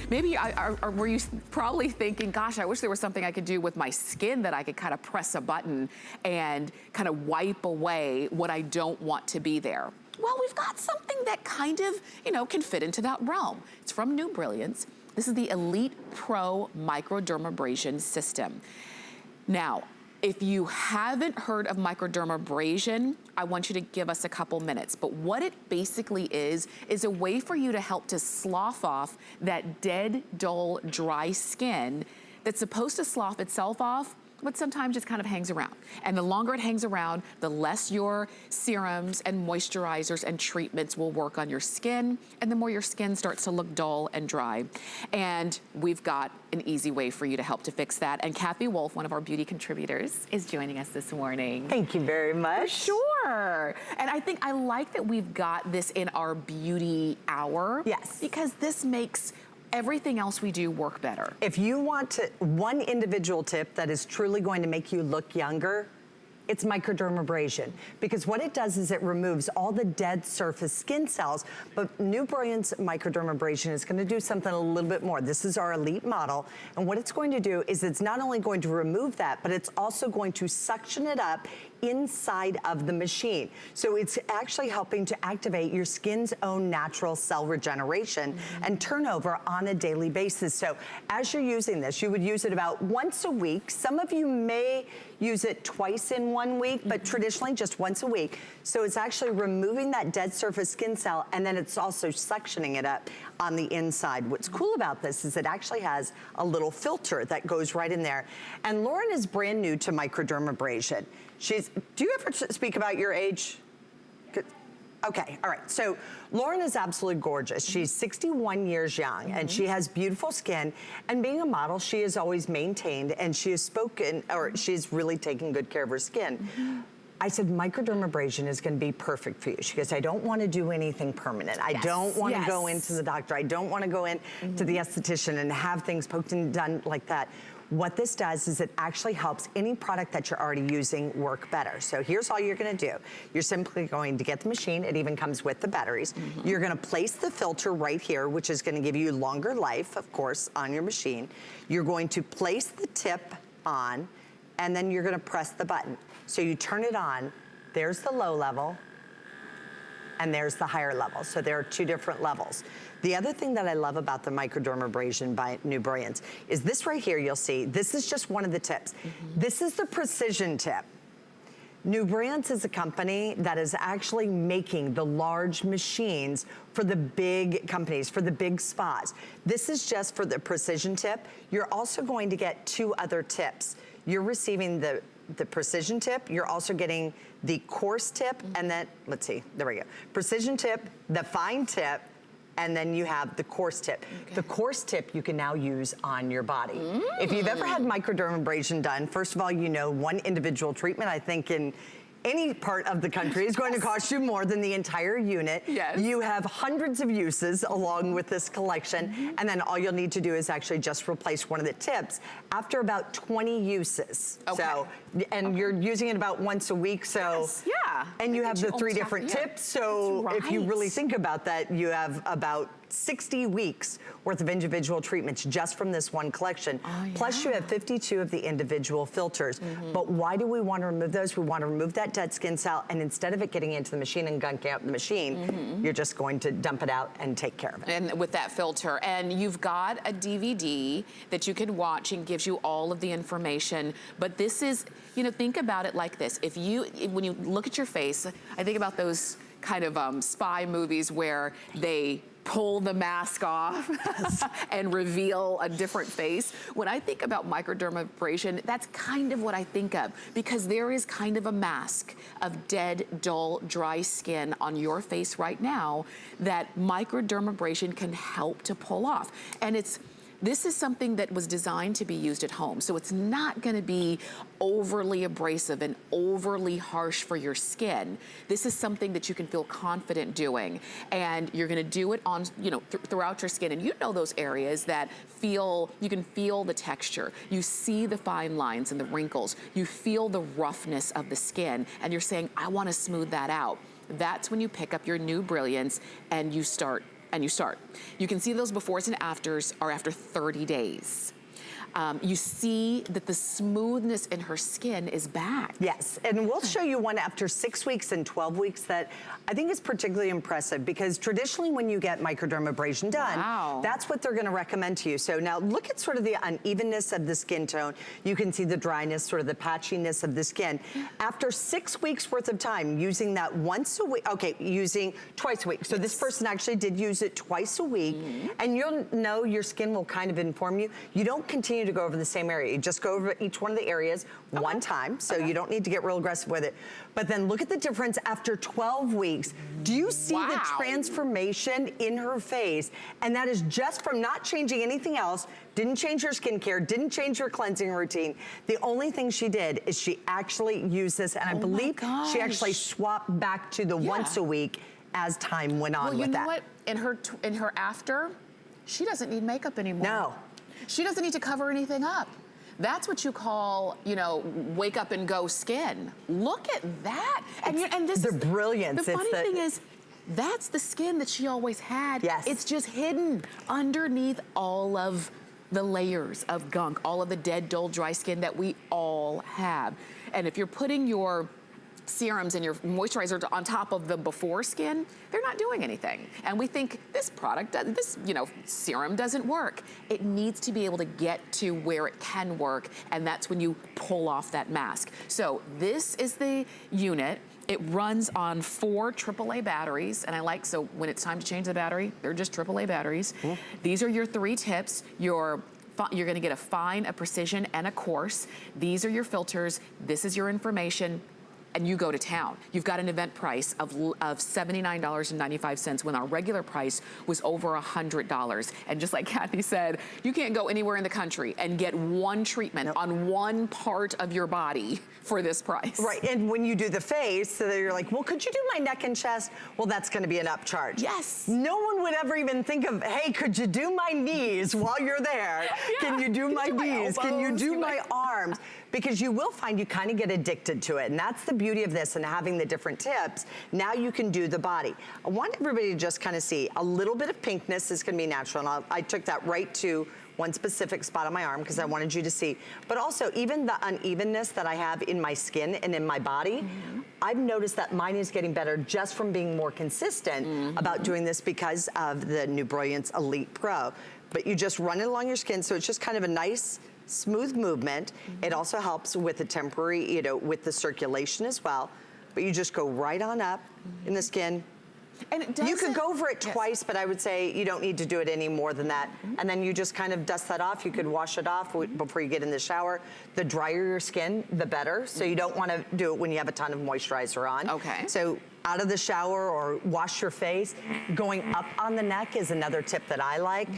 Maybe were you probably thinking, gosh, I wish there was something I could do with my skin that I could kind of press a button and kind of wipe away what I don't want to be there. Well, we've got something that kind of, you know, can fit into that realm. It's from NuBrilliance. This is the Elite Pro Microdermabrasion system. Now, if you haven't heard of microdermabrasion, I want you to give us a couple minutes. But what it basically is a way for you to help to slough off that dead, dull, dry skin that's supposed to slough itself off, but sometimes just kind of hangs around. And the longer it hangs around, the less your serums and moisturizers and treatments will work on your skin, and the more your skin starts to look dull and dry. And we've got an easy way for you to help to fix that. And Kathy Wolf, one of our beauty contributors, is joining us this morning. Thank you very much. Sure. And I think I like that we've got this in our beauty hour. Yes. Because this makes everything else we do work better. If you want one individual tip that is truly going to make you look younger, it's microdermabrasion, because what it does is it removes all the dead surface skin cells, but NuBrilliance microdermabrasion is going to do something a little bit more. This is our elite model, and what it's going to do is it's not only going to remove that, but it's also going to suction it up inside of the machine. So it's actually helping to activate your skin's own natural cell regeneration and turnover on a daily basis. So as you're using this, you would use it about once a week. Some of you may use it twice in 1 week, but traditionally just once a week. So it's actually removing that dead surface skin cell, and then it's also suctioning it up on the inside. What's cool about this is it actually has a little filter that goes right in there. And Lauren is brand new to microdermabrasion. Do you ever speak about your age? Okay, all right. So Lauren is absolutely gorgeous. She's 61 years young, and she has beautiful skin. And being a model, she has always maintained, and she has spoken, or she's really taken good care of her skin. I said, microdermabrasion is going to be perfect for you. She goes, I don't want to do anything permanent. I don't want to go into the doctor. I don't want to go in to the esthetician and have things poked and done like that. What this does is it actually helps any product that you're already using work better. So here's all you're gonna do. You're simply going to get the machine. It even comes with the batteries. You're gonna place the filter right here, which is gonna give you longer life, of course, on your machine. You're going to place the tip on, and then you're gonna press the button. So you turn it on, there's the low level, and there's the higher level. So there are two different levels. The other thing that I love about the microdermabrasion by NuBrilliance is this right here. You'll see, this is just one of the tips. This is the precision tip. NuBrilliance is a company that is actually making the large machines for the big companies, for the big spas. This is just for the precision tip. You're also going to get two other tips. You're receiving the precision tip, you're also getting the coarse tip, and then, let's see, there we go. Precision tip, the fine tip, and then you have the coarse tip. The coarse tip you can now use on your body. If you've ever had microdermabrasion done, first of all, you know one individual treatment, I think in any part of the country is going to cost you more than the entire unit. You have hundreds of uses along with this collection, and then all you'll need to do is actually just replace one of the tips after about 20 uses. So, and you're using it about once a week, so. And you have the 3 different tips, so if you really think about that, you have about 60 weeks worth of individual treatments just from this one collection. Plus you have 52 of the individual filters. But why do we want to remove those? We want to remove that dead skin cell, and instead of it getting into the machine and gunking out the machine, you're just going to dump it out and take care of it. And with that filter, and you've got a DVD that you can watch and gives you all of the information. But this is, you know, think about it like this. If you, when you look at your face, I think about those kind of spy movies where they pull the mask off and reveal a different face. When I think about microdermabrasion, that's kind of what I think of, because there is kind of a mask of dead, dull, dry skin on your face right now that microdermabrasion can help to pull off. And this is something that was designed to be used at home, so it's not gonna be overly abrasive and overly harsh for your skin. This is something that you can feel confident doing, and you're gonna do it on, you know, throughout your skin. And you know those areas that you can feel the texture. You see the fine lines and the wrinkles. You feel the roughness of the skin, and you're saying, I wanna smooth that out. That's when you pick up your NuBrilliance and you start and you start. You can see those befores and afters are after 30 days. You see that the smoothness in her skin is back. Yes, and we'll show you one after 6 weeks and 12 weeks that I think is particularly impressive, because traditionally when you get microdermabrasion done, that's what they're gonna recommend to you. So now look at sort of the unevenness of the skin tone. You can see the dryness, sort of the patchiness of the skin. After 6 weeks worth of time using that once a week, okay, using twice a week. So this person actually did use it twice a week, and you'll know your skin will kind of inform you. You don't continue to go over the same area. You just go over each one of the areas one time, so you don't need to get real aggressive with it. But then look at the difference after 12 weeks. Do you see the transformation in her face? And that is just from not changing anything else, didn't change her skincare, didn't change her cleansing routine. The only thing she did is she actually used this, and I believe she actually swapped back to the once a week as time went on with that. Well, you know what? In her after, she doesn't need makeup anymore. No. She doesn't need to cover anything up. That's what you call, you know, wake up and go skin. Look at that. And this is brilliance. The funny thing is, that's the skin that she always had. Yes. It's just hidden underneath all of the layers of gunk, all of the dead, dull, dry skin that we all have. And if you're putting your serums and your moisturizer on top of the before skin, they're not doing anything. And we think this product, this, you know, serum doesn't work. It needs to be able to get to where it can work, and that's when you pull off that mask. So this is the unit. It runs on 4 AAA batteries, and I like, so when it's time to change the battery, they're just AAA batteries. These are your 3 tips. You're gonna get a fine, a precision, and a coarse. These are your filters. This is your information. And you go to town. You've got an event price of $79.95 when our regular price was over $100. And just like Kathy said, you can't go anywhere in the country and get one treatment on one part of your body for this price. Right, and when you do the face, so you're like, well, could you do my neck and chest? Well, that's gonna be an upcharge. Yes. No one would ever even think of, hey, could you do my knees while you're there? Can you do my knees? Can you do my arms? Because you will find you kind of get addicted to it. And that's the beauty of this and having the different tips. Now you can do the body. I want everybody to just kind of see a little bit of pinkness is gonna be natural. And I took that right to one specific spot on my arm because I wanted you to see. But also even the unevenness that I have in my skin and in my body, I've noticed that mine is getting better just from being more consistent about doing this because of the NuBrilliance Elite Pro. But you just run it along your skin, so it's just kind of a nice, smooth movement. It also helps with the temporary, you know, with the circulation as well. But you just go right on up in the skin. And it doesn't, you could go over it twice, but I would say you don't need to do it any more than that. And then you just kind of dust that off. You could wash it off before you get in the shower. The drier your skin, the better. So you don't want to do it when you have a ton of moisturizer on. Okay. So out of the shower or wash your face. Going up on the neck is another tip that I like.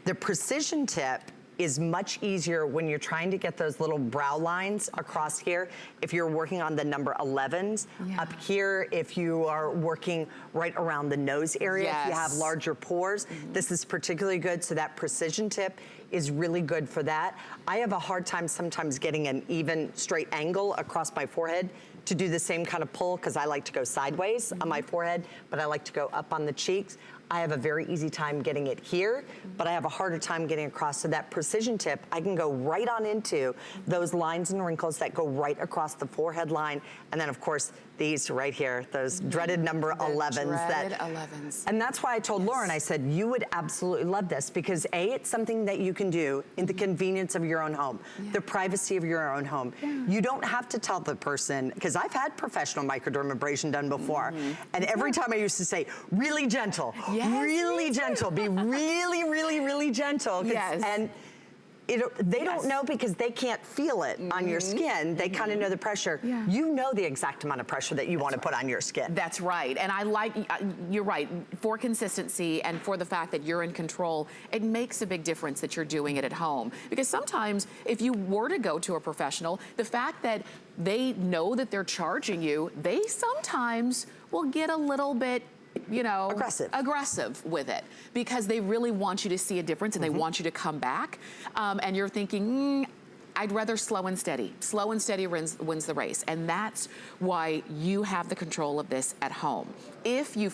The precision tip is much easier when you're trying to get those little brow lines across here. If you're working on the number 11s, up here, if you are working right around the nose area, if you have larger pores, this is particularly good. So that precision tip is really good for that. I have a hard time sometimes getting an even straight angle across my forehead to do the same kind of pull because I like to go sideways on my forehead, but I like to go up on the cheeks. I have a very easy time getting it here, but I have a harder time getting across. So that precision tip, I can go right on into those lines and wrinkles that go right across the forehead line. And then of course, these right here, those dreaded number 11s. Dreaded 11s. And that's why I told Lauren, I said, you would absolutely love this because A, it's something that you can do in the convenience of your own home, the privacy of your own home. You don't have to tell the person, because I've had professional microdermabrasion done before. And every time I used to say, really gentle, really gentle, be really, really, really gentle. And they don't know because they can't feel it on your skin. They kind of know the pressure. You know the exact amount of pressure that you want to put on your skin. That's right. And I like, you're right, for consistency and for the fact that you're in control, it makes a big difference that you're doing it at home. Because sometimes if you were to go to a professional, the fact that they know that they're charging you, they sometimes will get a little bit, you know, aggressive with it because they really want you to see a difference and they want you to come back. And you're thinking, I'd rather slow and steady. Slow and steady wins the race. And that's why you have the control of this at home. If you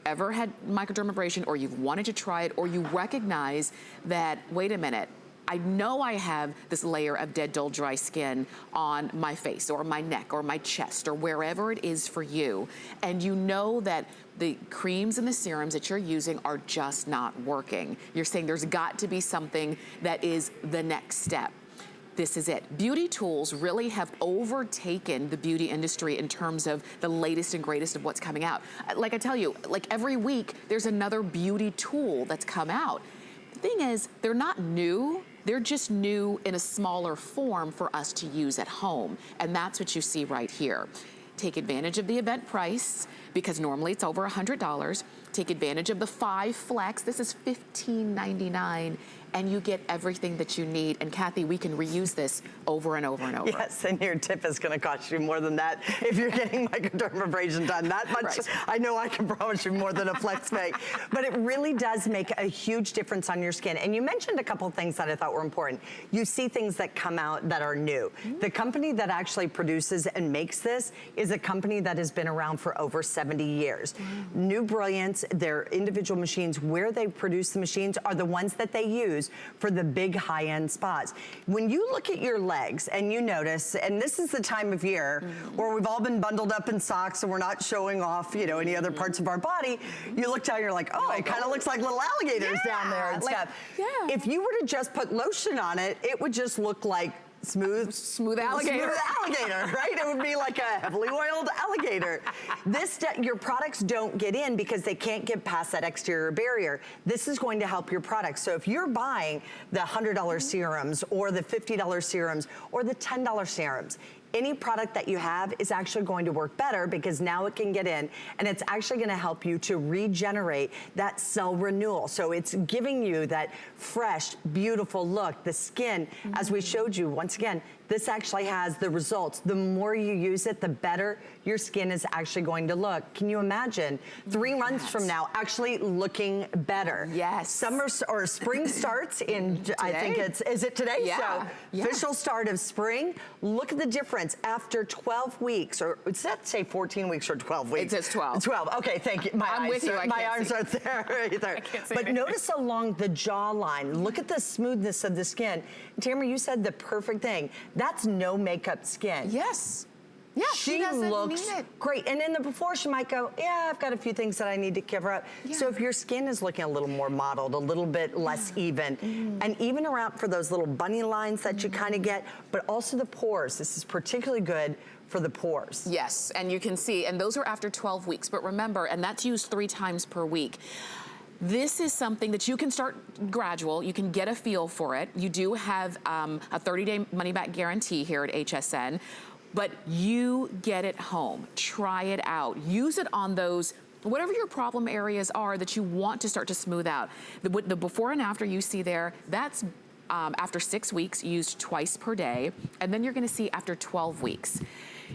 ever had microdermabrasion or you've wanted to try it or you recognize that, wait a minute, I know I have this layer of dead, dull, dry skin on my face or my neck or my chest or wherever it is for you, and you know that the creams and the serums that you're using are just not working. You're saying there's got to be something that is the next step. This is it. Beauty tools really have overtaken the beauty industry in terms of the latest and greatest of what's coming out. Like I tell you, like every week, there's another beauty tool that's come out. The thing is, they're not new. They're just new in a smaller form for us to use at home. And that's what you see right here. Take advantage of the event price, because normally it's over $100. Take advantage of the 5 Flex. This is $15.99, and you get everything that you need. And Kathy, we can reuse this over and over and over. Yes, and your tip is gonna cost you more than that if you're getting microdermabrasion done. That much, Right. I know I can promise you more than a Flex make. But it really does make a huge difference on your skin. And you mentioned a couple of things that I thought were important. You see things that come out that are new. The company that actually produces and makes this is a company that has been around for over 70 years. NuBrilliance, their individual machines, where they produce the machines are the ones that they use for the big high-end spas. When you look at your legs and you notice, and this is the time of year where we've all been bundled up in socks and we're not showing off, you know, any other parts of our body, you look down, you're like, oh, it kind of looks like little alligators down there and stuff. If you were to just put lotion on it, it would just look like smooth alligator. Smooth alligator, right? It would be like a heavily oiled alligator. Your products don't get in because they can't get past that exterior barrier. This is going to help your products. So if you're buying the $100 serums or the $50 serums or the $10 serums, any product that you have is actually going to work better because now it can get in, and it's actually gonna help you to regenerate that cell renewal. So it's giving you that fresh, beautiful look. The skin, as we showed you, once again, this actually has the results. The more you use it, the better your skin is actually going to look. Can you imagine 3 months from now actually looking better? Yes. Summer or spring starts in, I think is it today? Yeah. So official start of spring. Look at the difference after 12 weeks, or does that say 14 weeks or 12 weeks? It says 12. 12, okay, thank you. I'm with you, My arms aren't there either. I can't see But anything. notice along the jawline, look at the smoothness of the skin. Tamara, you said the perfect thing. That's no makeup skin. Yes. Yeah, She doesn't looks need it. great. And in the before, she might go, yeah, I've got a few things that I need to cover up. Yeah. So if your skin is looking a little more mottled, a little bit less even, and even around for those little bunny lines that you kind of get, but also the pores. This is particularly good for the pores. Yes, and you can see, and those are after 12 weeks. But remember, and that's used 3 times per week. This is something that you can start gradual. You can get a feel for it. You do have a 30-day money-back guarantee here at HSN, but you get it home. Try it out. Use it on those, whatever your problem areas are that you want to start to smooth out. The before and after you see there, that's after 6 weeks, used twice per day, and then you're gonna see after 12 weeks.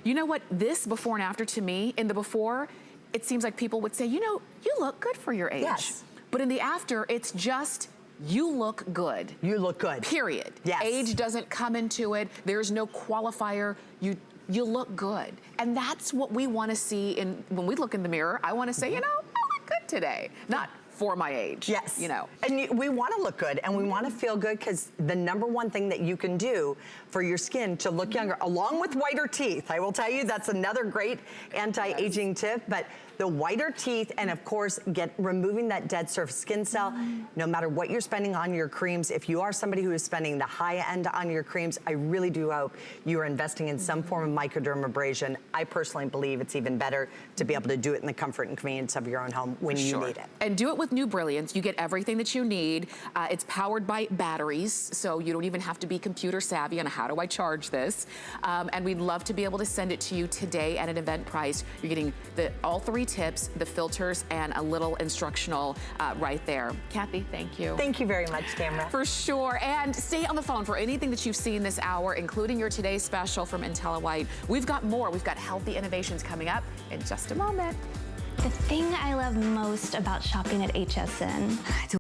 You know what, this before and after to me, in the before, it seems like people would say, you know, you look good for your age. Yes. But in the after, it's just, you look good. You look good. Period. Yes. Age doesn't come into it. There's no qualifier. You look good. And that's what we want to see when we look in the mirror. I want to say, you know, I look good today. Not for my age. Yes. You know. And we want to look good and we want to feel good, because the #1 thing that you can do for your skin to look younger, along with whiter teeth, I will tell you, that's another great anti-aging tip, but the whiter teeth, and of course, removing that dead surface skin cell. No matter what you're spending on your creams, if you are somebody who is spending the high end on your creams, I really do hope you are investing in some form of microdermabrasion. I personally believe it's even better to be able to do it in the comfort and convenience of your own home when you need it. And do it with NuBrilliance. You get everything that you need. It's powered by batteries, so you don't even have to be computer savvy on how do I charge this. And we'd love to be able to send it to you today at an event price. You're getting all 3 tips, the filters, and a little instructional right there. Kathy, thank you. Thank you very much, Tamara. For sure. And stay on the phone for anything that you've seen this hour, including your today's special from IntelliWhite. We've got more. We've got healthy innovations coming up in just a moment. The thing I love most about shopping at HSN